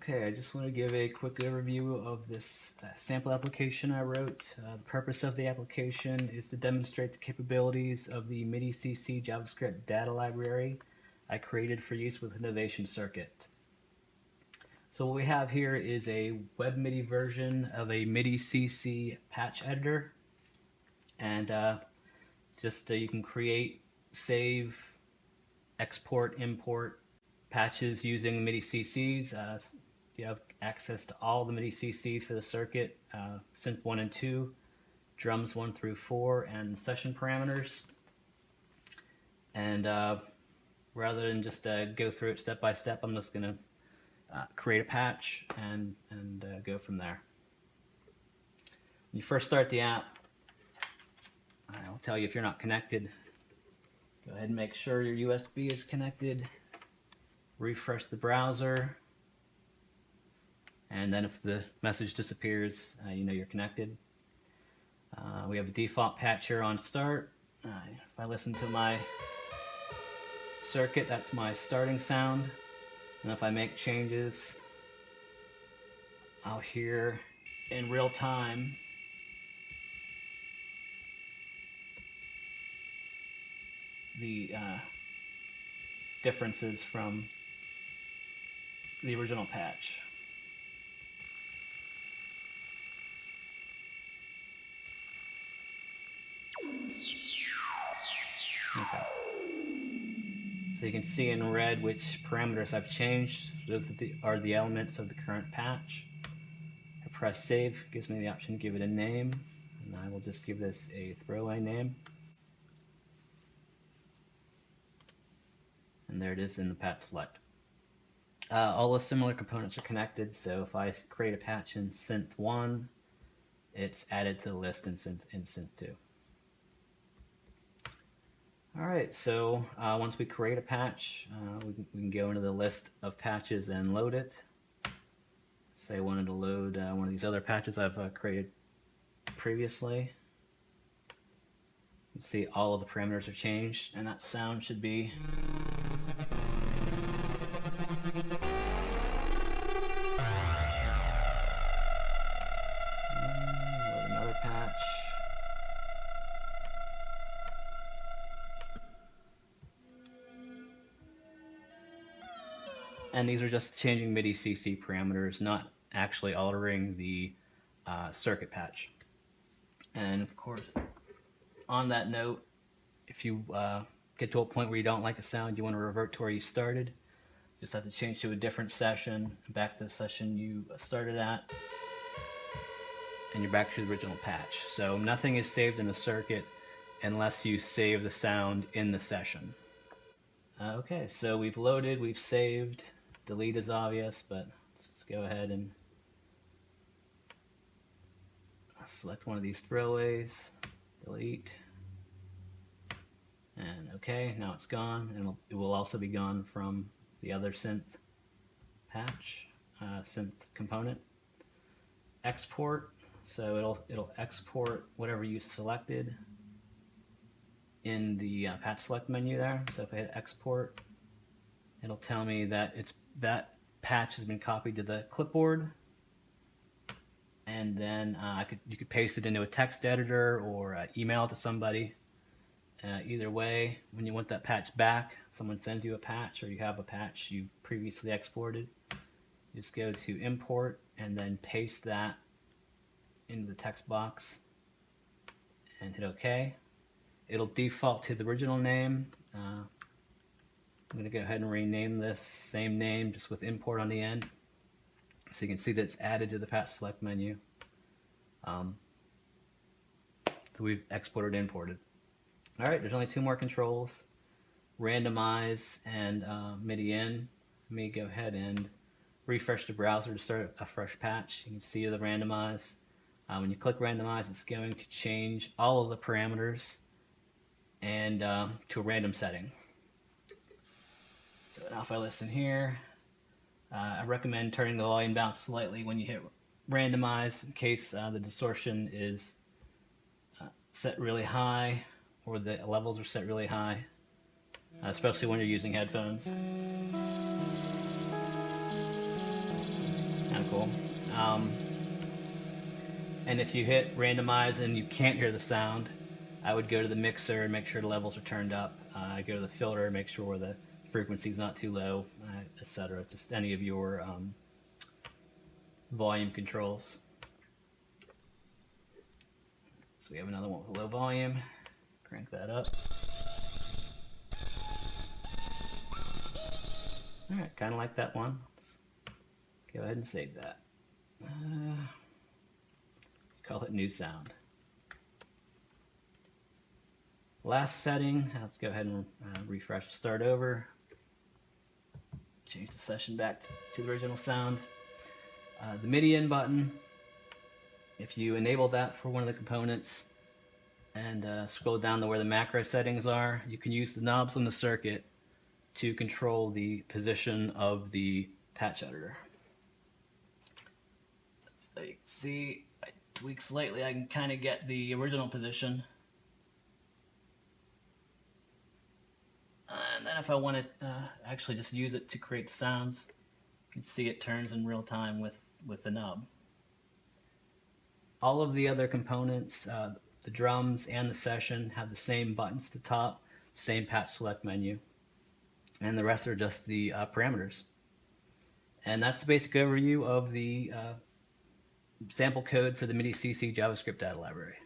Okay, I just want to give a quick overview of this sample application I wrote. The purpose of the application is to demonstrate the capabilities of the Midi CC JavaScript data library I created for use with the Novation circuit. So what we have here is a web MIDI version of a Midi CC patch editor, and you can create, save, export, import patches using Midi CCs. You have access to all the Midi CCs for the circuit, synth 1 and 2, drums 1 through 4, and session parameters. And rather than just go through it step by step, I'm just going to create a patch and go from there. When you first start the app, I'll tell you if you're not connected. Go ahead and make sure your USB is connected. Refresh the browser. And then if the message disappears, you know you're connected. We have a default patch here on start. If I listen to my circuit, that's my starting sound. And if I make changes, I'll hear in real time the differences from the original patch. Okay. So you can see in red which parameters I've changed. Those are the elements of the current patch. I press save, gives me the option to give it a name, and I will just give this a throwaway name. And there it is in the patch select. All the similar components are connected, so if I create a patch in synth 1, it's added to the list in synth 2. Alright, so once we create a patch, we can go into the list of patches and load it. Say I wanted to load one of these other patches I've created previously. You can see all of the parameters are changed, and that sound should be load another patch. And these are just changing Midi CC parameters, not actually altering the circuit patch. And of course, on that note, if you get to a point where you don't like the sound, you want to revert to where you started, just have to change to a different session, back to the session you started at, and you're back to the original patch. So nothing is saved in the circuit unless you save the sound in the session. Okay, so we've loaded, we've saved. Delete is obvious, but let's go ahead and select one of these throwaways, delete, and okay, now it's gone, and it will also be gone from the other synth patch, synth component. Export, so it'll export whatever you selected in the patch select menu there. So if I hit export, it'll tell me that that patch has been copied to the clipboard, and then you could paste it into a text editor or email it to somebody. Either way, when you want that patch back, someone sends you a patch or you have a patch you've previously exported, you just go to import and then paste that into the text box and hit OK. It'll default to the original name. I'm going to go ahead and rename this same name just with import on the end, so you can see that it's added to the patch select menu. So we've exported and imported. Alright, there's only two more controls, randomize and MIDI in. Let me go ahead and refresh the browser to start a fresh patch. You can see the randomize. When you click randomize, it's going to change all of the parameters and to a random setting. So now if I listen here, I recommend turning the volume down slightly when you hit randomize in case the distortion is set really high or the levels are set really high, especially when you're using headphones. Kind of cool. And if you hit randomize and you can't hear the sound, I would go to the mixer and make sure the levels are turned up. Go to the filter, make sure the frequency's not too low, etc. Just any of your volume controls. So we have another one with low volume. Crank that up. All right, kind of like that one. Let's go ahead and save that. Let's call it new sound. Last setting, let's go ahead and refresh, start over. Change the session back to the original sound. The Midi in button, if you enable that for one of the components and scroll down to where the macro settings are, you can use the knobs on the circuit to control the position of the patch editor. So you can see, I tweak slightly, I can kind of get the original position. And then if I want to actually just use it to create the sounds, you can see it turns in real time with the knob. All of the other components, the drums and the session, have the same buttons to top, same patch select menu, and the rest are just the parameters. And that's the basic overview of the sample code for the Midi CC JavaScript data library.